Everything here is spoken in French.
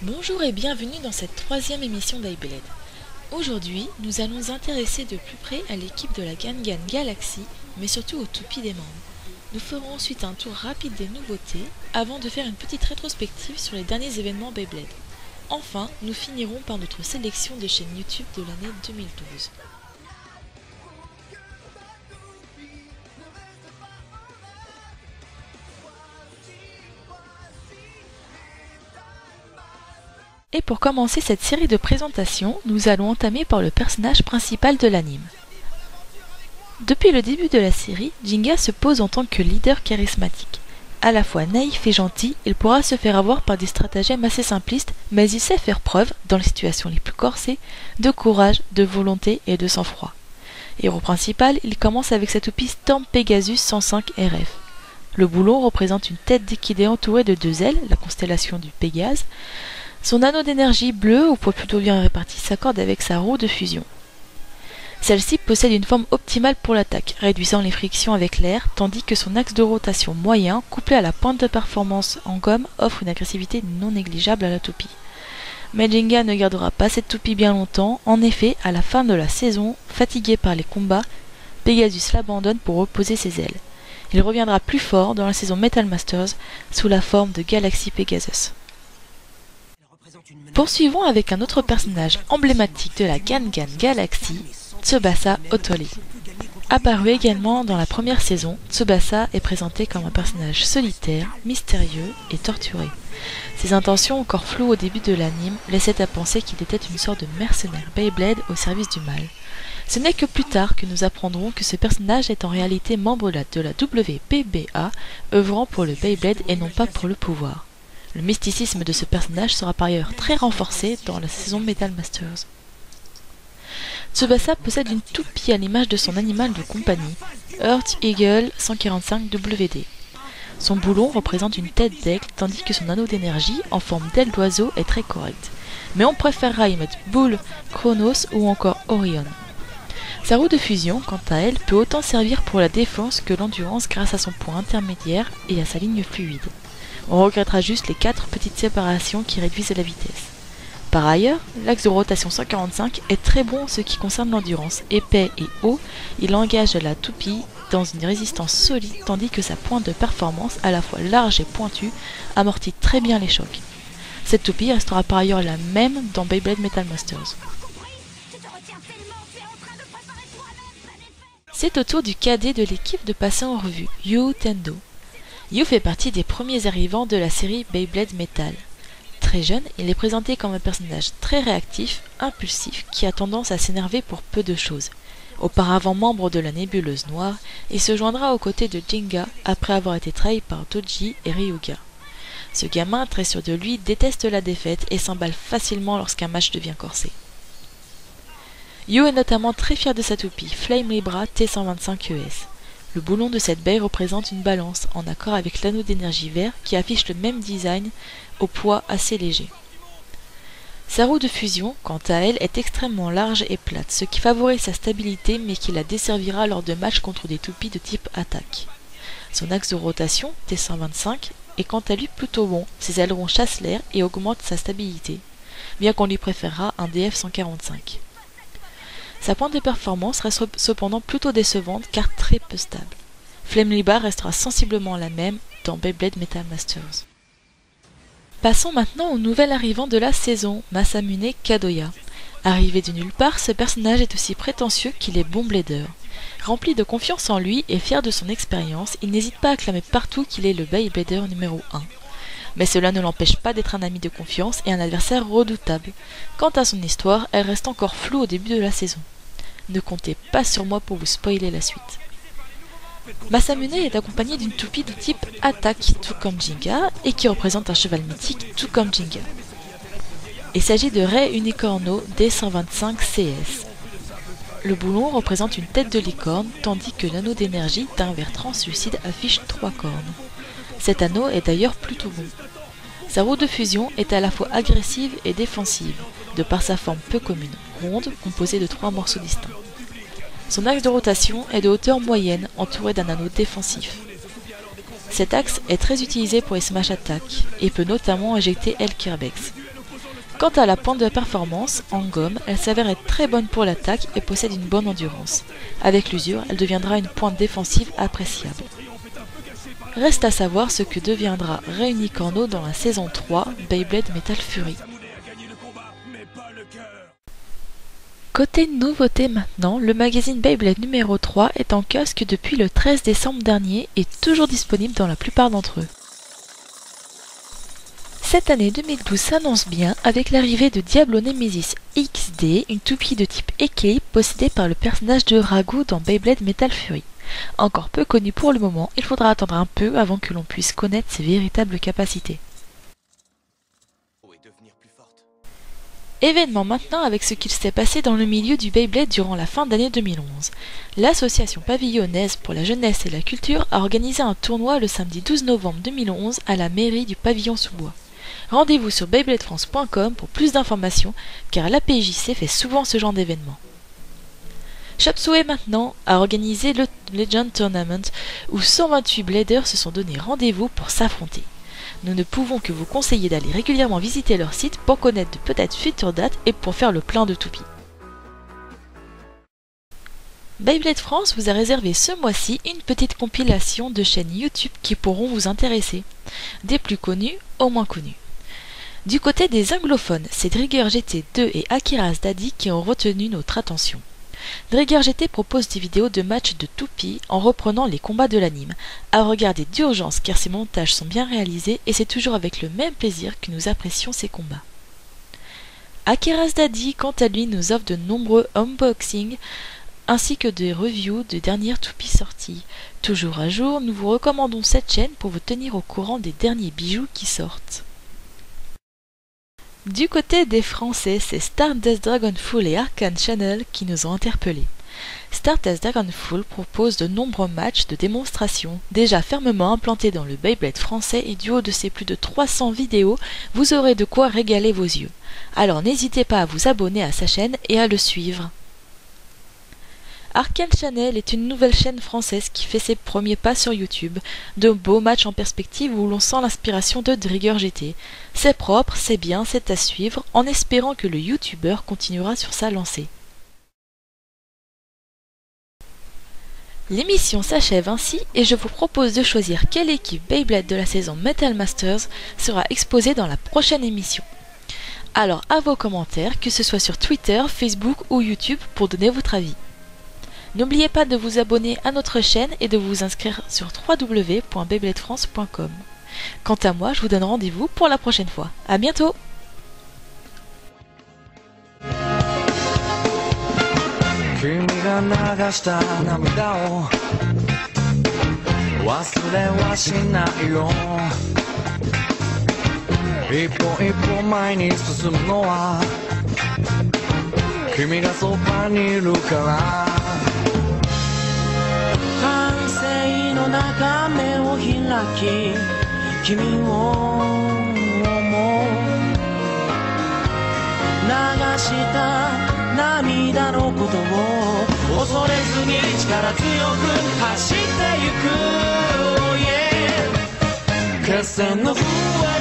Bonjour et bienvenue dans cette troisième émission d'Eyblade. Aujourd'hui, nous allons nous intéresser de plus près à l'équipe de la Gangan Galaxy, mais surtout aux toupies des membres. Nous ferons ensuite un tour rapide des nouveautés, avant de faire une petite rétrospective sur les derniers événements Beyblade. Enfin, nous finirons par notre sélection des chaînes YouTube de l'année 2012. Et pour commencer cette série de présentations, nous allons entamer par le personnage principal de l'anime. Depuis le début de la série, Jinga se pose en tant que leader charismatique. À la fois naïf et gentil, il pourra se faire avoir par des stratagèmes assez simplistes, mais il sait faire preuve, dans les situations les plus corsées, de courage, de volonté et de sang-froid. Héros principal, il commence avec sa toupie Storm Pegasus 105 RF. Le boulon représente une tête d'équidé entourée de deux ailes, la constellation du Pégase. Son anneau d'énergie bleu, au poids plutôt bien réparti, s'accorde avec sa roue de fusion. Celle-ci possède une forme optimale pour l'attaque, réduisant les frictions avec l'air, tandis que son axe de rotation moyen, couplé à la pointe de performance en gomme, offre une agressivité non négligeable à la toupie. Mais Jinga ne gardera pas cette toupie bien longtemps. En effet, à la fin de la saison, fatigué par les combats, Pegasus l'abandonne pour reposer ses ailes. Il reviendra plus fort dans la saison Metal Masters, sous la forme de Galaxy Pegasus. Poursuivons avec un autre personnage emblématique de la Gangan Galaxy, Tsubasa Otori. Apparu également dans la première saison, Tsubasa est présenté comme un personnage solitaire, mystérieux et torturé. Ses intentions, encore floues au début de l'anime, laissaient à penser qu'il était une sorte de mercenaire Beyblade au service du mal. Ce n'est que plus tard que nous apprendrons que ce personnage est en réalité membre de la WPBA, œuvrant pour le Beyblade et non pas pour le pouvoir. Le mysticisme de ce personnage sera par ailleurs très renforcé dans la saison Metal Masters. Tsubasa possède une toupie à l'image de son animal de compagnie, Earth Eagle 145 WD. Son boulon représente une tête d'aigle tandis que son anneau d'énergie en forme d'aile d'oiseau est très correct. Mais on préférera y mettre Bull, Chronos ou encore Orion. Sa roue de fusion, quant à elle, peut autant servir pour la défense que l'endurance grâce à son point intermédiaire et à sa ligne fluide. On regrettera juste les 4 petites séparations qui réduisent la vitesse. Par ailleurs, l'axe de rotation 145 est très bon en ce qui concerne l'endurance. Épais et haut, il engage la toupie dans une résistance solide tandis que sa pointe de performance, à la fois large et pointue, amortit très bien les chocs. Cette toupie restera par ailleurs la même dans Beyblade Metal Masters. C'est au tour du cadet de l'équipe de passer en revue, Yu Tendo. Yu fait partie des premiers arrivants de la série Beyblade Metal. Très jeune, il est présenté comme un personnage très réactif, impulsif, qui a tendance à s'énerver pour peu de choses. Auparavant membre de la Nébuleuse Noire, il se joindra aux côtés de Jinga après avoir été trahi par Doji et Ryuga. Ce gamin, très sûr de lui, déteste la défaite et s'emballe facilement lorsqu'un match devient corsé. Yu est notamment très fier de sa toupie, Flame Libra T125ES. Le boulon de cette baie représente une balance en accord avec l'anneau d'énergie vert qui affiche le même design au poids assez léger. Sa roue de fusion, quant à elle, est extrêmement large et plate, ce qui favorise sa stabilité mais qui la desservira lors de matchs contre des toupies de type attaque. Son axe de rotation, T125, est quant à lui plutôt bon, ses ailerons chassent l'air et augmentent sa stabilité, bien qu'on lui préférera un DF145. Sa pointe de performance reste cependant plutôt décevante car très peu stable. Flame Libra restera sensiblement la même dans Beyblade Metal Masters. Passons maintenant au nouvel arrivant de la saison, Masamune Kadoya. Arrivé de nulle part, ce personnage est aussi prétentieux qu'il est bon blader. Rempli de confiance en lui et fier de son expérience, il n'hésite pas à clamer partout qu'il est le Beyblader numéro 1. Mais cela ne l'empêche pas d'être un ami de confiance et un adversaire redoutable. Quant à son histoire, elle reste encore floue au début de la saison. Ne comptez pas sur moi pour vous spoiler la suite. Masamune est accompagné d'une toupie de type attaque, tout comme Jinga, et qui représente un cheval mythique, tout comme Jinga. Il s'agit de Rei Unicorno D125CS. Le boulon représente une tête de licorne, tandis que l'anneau d'énergie d'un verre translucide affiche 3 cornes. Cet anneau est d'ailleurs plutôt bon. Sa roue de fusion est à la fois agressive et défensive, de par sa forme peu commune, ronde, composée de 3 morceaux distincts. Son axe de rotation est de hauteur moyenne, entouré d'un anneau défensif. Cet axe est très utilisé pour les smash attack et peut notamment éjecter El Kerbex. Quant à la pointe de la performance, en gomme, elle s'avère être très bonne pour l'attaque et possède une bonne endurance. Avec l'usure, elle deviendra une pointe défensive appréciable. Reste à savoir ce que deviendra Reunicorno dans la saison 3 Beyblade Metal Fury. Côté nouveauté maintenant, le magazine Beyblade numéro 3 est en kiosque depuis le 13 décembre dernier et toujours disponible dans la plupart d'entre eux. Cette année 2012 s'annonce bien avec l'arrivée de Diablo Nemesis XD, une toupie de type équilibre possédée par le personnage de Ragu dans Beyblade Metal Fury. Encore peu connu pour le moment, il faudra attendre un peu avant que l'on puisse connaître ses véritables capacités. Événement maintenant avec ce qu'il s'est passé dans le milieu du Beyblade durant la fin d'année 2011. L'association pavillonnaise pour la jeunesse et la culture a organisé un tournoi le samedi 12 novembre 2011 à la mairie du Pavillon-sous-Bois. Rendez-vous sur beybladefrance.com pour plus d'informations car la PJC fait souvent ce genre d'événement. Chapsoué maintenant a organisé le Legend Tournament où 128 bladers se sont donné rendez-vous pour s'affronter. Nous ne pouvons que vous conseiller d'aller régulièrement visiter leur site pour connaître de peut-être futures dates et pour faire le plein de toupies. Beyblade France vous a réservé ce mois-ci une petite compilation de chaînes YouTube qui pourront vous intéresser, des plus connus aux moins connus. Du côté des anglophones, c'est Drigger GT2 et Akira's Daddy qui ont retenu notre attention. Drigger GT propose des vidéos de matchs de toupies en reprenant les combats de l'anime, à regarder d'urgence car ces montages sont bien réalisés et c'est toujours avec le même plaisir que nous apprécions ces combats. Akira's Daddy, quant à lui, nous offre de nombreux unboxings ainsi que des reviews de dernières toupies sorties. Toujours à jour, nous vous recommandons cette chaîne pour vous tenir au courant des derniers bijoux qui sortent. Du côté des Français, c'est Stardust Dragonful et Arcane Channel qui nous ont interpellés. Stardust Dragonful propose de nombreux matchs de démonstration, déjà fermement implantés dans le Beyblade français et du haut de ses plus de 300 vidéos, vous aurez de quoi régaler vos yeux. Alors n'hésitez pas à vous abonner à sa chaîne et à le suivre. Arcane Channel est une nouvelle chaîne française qui fait ses premiers pas sur YouTube. De beaux matchs en perspective où l'on sent l'inspiration de Drigger GT. C'est propre, c'est bien, c'est à suivre, en espérant que le YouTuber continuera sur sa lancée. L'émission s'achève ainsi et je vous propose de choisir quelle équipe Beyblade de la saison Metal Masters sera exposée dans la prochaine émission. Alors à vos commentaires, que ce soit sur Twitter, Facebook ou YouTube pour donner votre avis. N'oubliez pas de vous abonner à notre chaîne et de vous inscrire sur www.beybladefrance.com. Quant à moi, je vous donne rendez-vous pour la prochaine fois. À bientôt!中目を開き君を思う流した涙のことを恐れずに力強く走ってゆく、決戦の笛